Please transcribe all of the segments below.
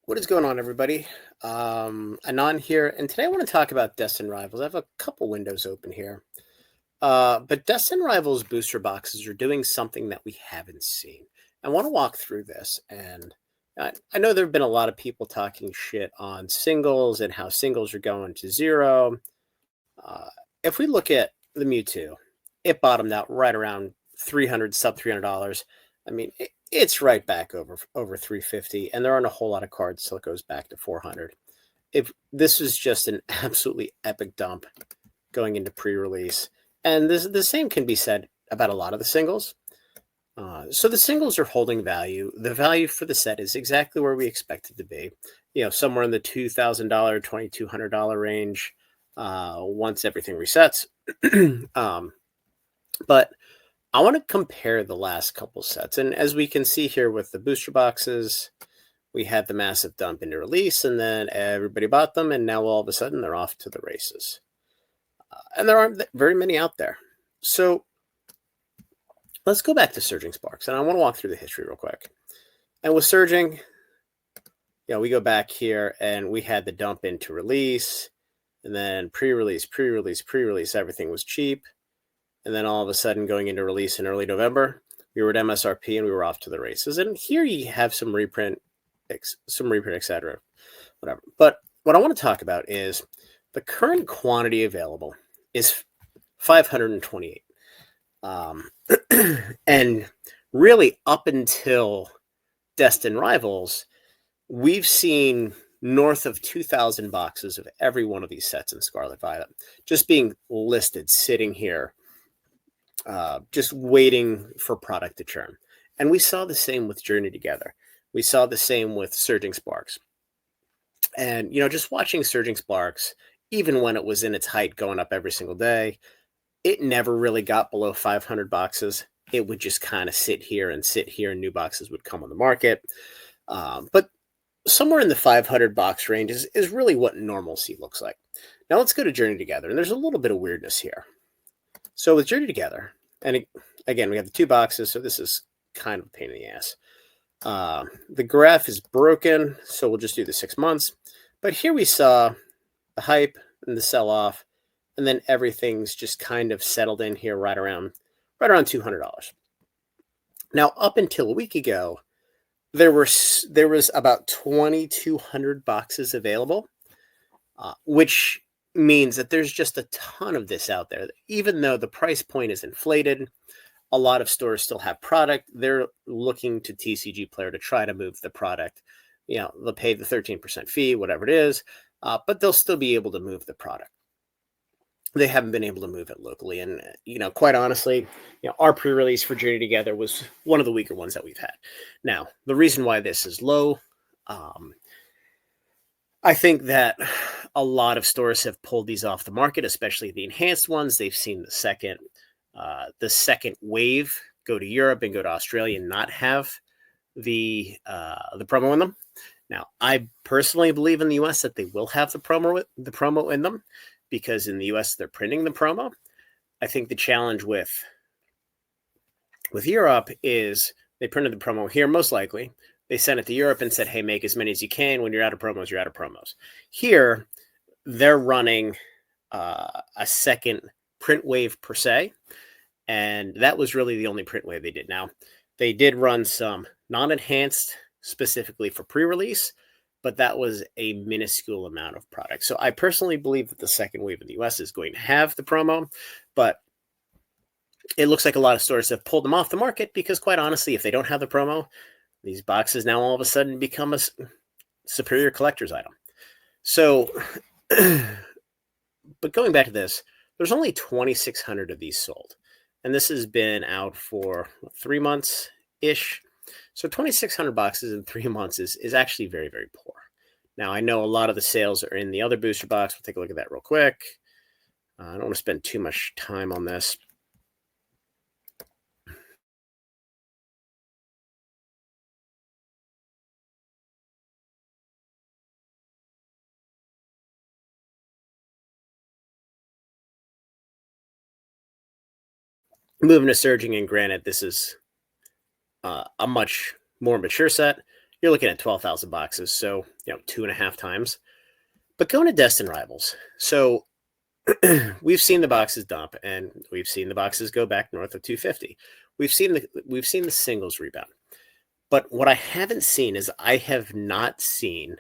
What is going on, everybody? Anon here, and today I want to talk about Destined Rivals. I have a couple windows open here, but Destined Rivals booster boxes are doing something that we haven't seen. I want to walk through this, and I know there have been a lot of people talking shit on singles and how singles are going to zero. Uh, if we look at the Mewtwo, it bottomed out right around 300, sub $300. I mean, it's right back over 350, and there aren't a whole lot of cards till it goes back to 400. If this is just an absolutely epic dump going into pre-release, and the same can be said about a lot of the singles. So the singles are holding value. The value for the set is exactly where we expect it to be. Somewhere in the $2,000, $2,200 range. Once everything resets. um, but I want to compare the last couple sets. And as we can see here with the booster boxes, we had the massive dump into release, and then everybody bought them, and now all of a sudden they're off to the races. And there aren't very many out there. So let's go back to Surging Sparks, and I want to walk through the history real quick. And with Surging, we go back here, and we had the dump into release, and then pre-release, everything was cheap. And then all of a sudden, going into release in early November, we were at MSRP and we were off to the races. And here you have some reprint, etc., whatever. But what I want to talk about is the current quantity available is 528. And really, up until Destined Rivals, we've seen north of 2,000 boxes of every one of these sets in Scarlet Violet just being listed, sitting here, just waiting for product to churn. And we saw the same with Journey Together. We saw the same with Surging Sparks. And, just watching Surging Sparks, even when it was in its height going up every single day, it never really got below 500 boxes. It would just kind of sit here, and new boxes would come on the market. But somewhere in the 500 box range is really what normalcy looks like. Now let's go to Journey Together, and there's a little bit of weirdness here. So with Journey Together, and again, we have the two boxes, so this is kind of a pain in the ass. The graph is broken, so we'll just do the 6 months. But here we saw the hype and the sell-off, and then everything's just kind of settled in here right around $200. Now, up until a week ago, there was about 2,200 boxes available, which means that there's just a ton of this out there. Even though the price point is inflated, a lot of stores still have product. They're looking to TCG Player to try to move the product. They'll pay the 13% fee, whatever it is, but they'll still be able to move the product. They haven't been able to move it locally. And, quite honestly, our pre-release for Journey Together was one of the weaker ones that we've had. Now, the reason why this is low, I think that a lot of stores have pulled these off the market, especially the enhanced ones. They've seen the second wave go to Europe and go to Australia and not have the promo in them. Now, I personally believe in the US that they will have the promo in them, because in the US they're printing the promo. I think the challenge with Europe is they printed the promo here, most likely. They sent it to Europe and said, hey, make as many as you can. When you're out of promos, you're out of promos. Here, they're running a second print wave per se, and that was really the only print wave they did. Now, they did run some non-enhanced specifically for pre-release, but that was a minuscule amount of product. So I personally believe that the second wave in the US is going to have the promo, but it looks like a lot of stores have pulled them off the market because, quite honestly, if they don't have the promo, these boxes now all of a sudden become a superior collector's item. So, but going back to this, there's only 2,600 of these sold. And this has been out for 3 months-ish. So 2,600 boxes in 3 months is actually very, very poor. Now, I know a lot of the sales are in the other booster box. We'll take a look at that real quick. I don't want to spend too much time on this. Moving to Surging, and granted, this is a much more mature set. you're looking at 12,000 boxes. So, 2.5 times. But going to Destined Rivals. So we've seen the boxes dump, and we've seen the boxes go back north of 250. We've seen the singles rebound. But what I haven't seen is I have not seen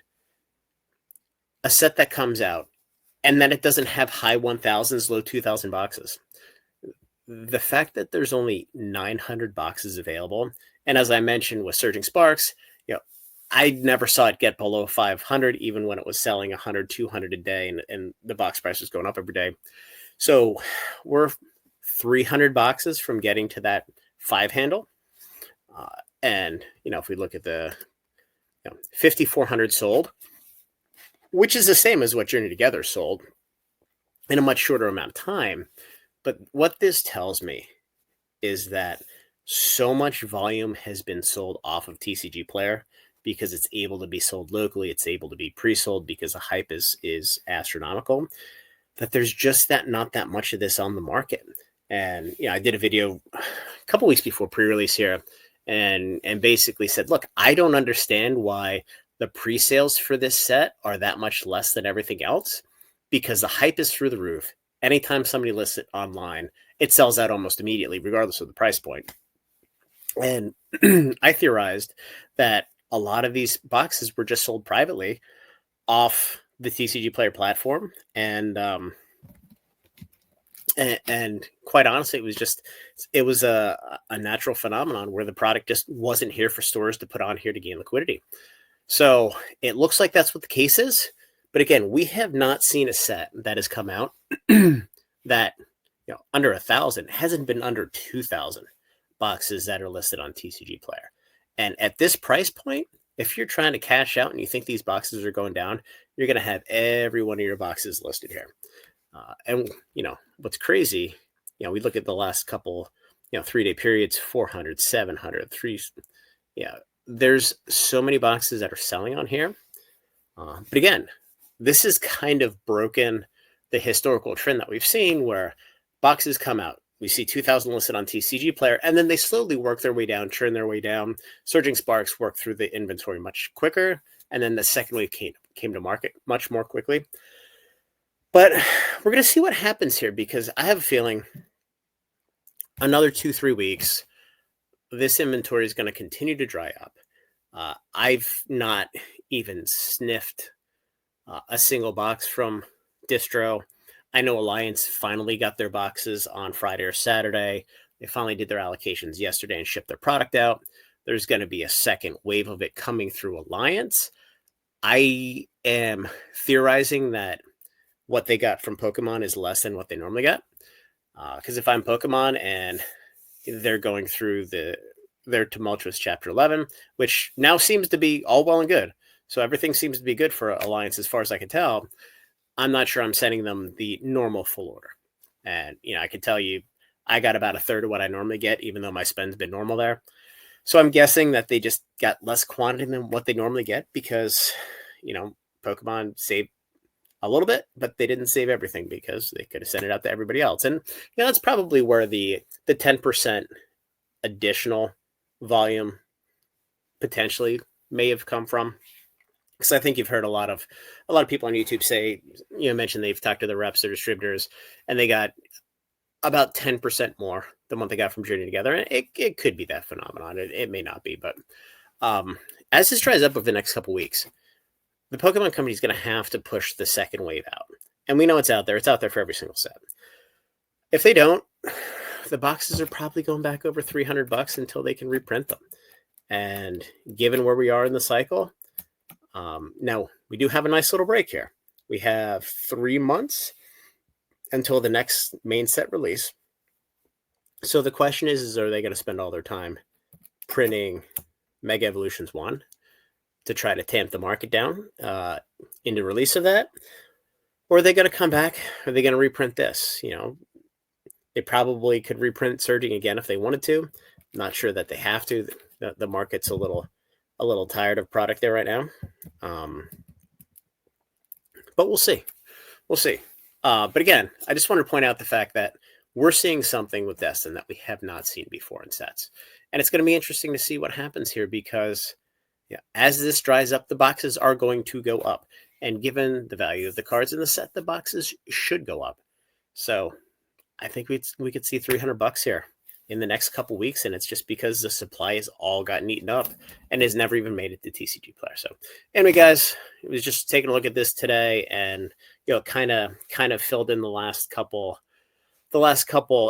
a set that comes out and then it doesn't have high 1,000s, low 2,000 boxes. The fact that there's only 900 boxes available, and as I mentioned with Surging Sparks, I never saw it get below 500, even when it was selling 100, 200 a day, and the box price was going up every day. So we're 300 boxes from getting to that 5 handle. And, if we look at the 5,400 sold, which is the same as what Journey Together sold in a much shorter amount of time. But what this tells me is that so much volume has been sold off of TCG Player because it's able to be sold locally. It's able to be pre-sold because the hype is astronomical, that there's just not that much of this on the market. And, I did a video a couple weeks before pre-release here and basically said, look, I don't understand why the pre-sales for this set are that much less than everything else, because the hype is through the roof. Anytime somebody lists it online, it sells out almost immediately, regardless of the price point. And I theorized that a lot of these boxes were just sold privately off the TCG Player platform. And quite honestly, it was a natural phenomenon where the product just wasn't here for stores to put on here to gain liquidity. So it looks like that's what the case is. But again, we have not seen a set that has come out that, under 1,000, hasn't been under 2,000 boxes that are listed on TCG Player. And at this price point, if you're trying to cash out and you think these boxes are going down, you're going to have every one of your boxes listed here. And what's crazy, we look at the last couple, 3-day periods, 400, 700, 3. There's so many boxes that are selling on here. But again, this is kind of broken the historical trend that we've seen where boxes come out. We see 2,000 listed on TCG Player, and then they slowly work their way down, churn their way down. Surging Sparks work through the inventory much quicker, and then the second wave came to market much more quickly. But we're going to see what happens here, because I have a feeling another 2-3 weeks, this inventory is going to continue to dry up. I've not even sniffed a single box from Distro. I know Alliance finally got their boxes on Friday or Saturday. They finally did their allocations yesterday and shipped their product out. There's going to be a second wave of it coming through Alliance. I am theorizing that what they got from Pokemon is less than what they normally got. Because if I'm Pokemon and they're going through their tumultuous Chapter 11, which now seems to be all well and good. So everything seems to be good for Alliance as far as I can tell. I'm not sure I'm sending them the normal full order. And, I can tell you, I got about a third of what I normally get, even though my spend's been normal there. So I'm guessing that they just got less quantity than what they normally get because, Pokemon saved a little bit, but they didn't save everything because they could have sent it out to everybody else. And, that's probably where the 10% additional volume potentially may have come from. Because I think you've heard a lot of people on YouTube say, mention they've talked to the reps or distributors, and they got about 10% more than what they got from Journey Together. And it could be that phenomenon. It may not be, but as this dries up over the next couple weeks, the Pokemon company is going to have to push the second wave out. And we know it's out there. It's out there for every single set. If they don't, the boxes are probably going back over $300 until they can reprint them. And given where we are in the cycle, now we do have a nice little break here. We have 3 months until the next main set release. So the question is are they going to spend all their time printing Mega Evolutions 1 to try to tamp the market down into release of that? Or are they going to come back? Are they going to reprint this? They probably could reprint Surging again if they wanted to. I'm not sure that they have to. The market's a little tired of product there right now. But we'll see. But again, I just want to point out the fact that we're seeing something with Destin that we have not seen before in sets. And it's going to be interesting to see what happens here because, Yeah, as this dries up, the boxes are going to go up. And given the value of the cards in the set, the boxes should go up. So I think we could see $300 here in the next couple weeks, and it's just because the supply has all gotten eaten up and has never even made it to TCG Player. So anyway, guys, it was just taking a look at this today, and kind of filled in the last couple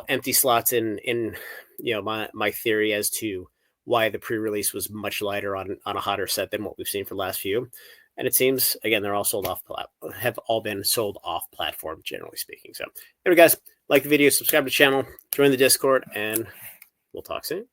empty slots in my theory as to why the pre-release was much lighter on a hotter set than what we've seen for the last few. And it seems, again, they're all have all been sold off platform, generally speaking. So anyway, guys, like the video, subscribe to the channel, join the Discord, and we'll talk soon.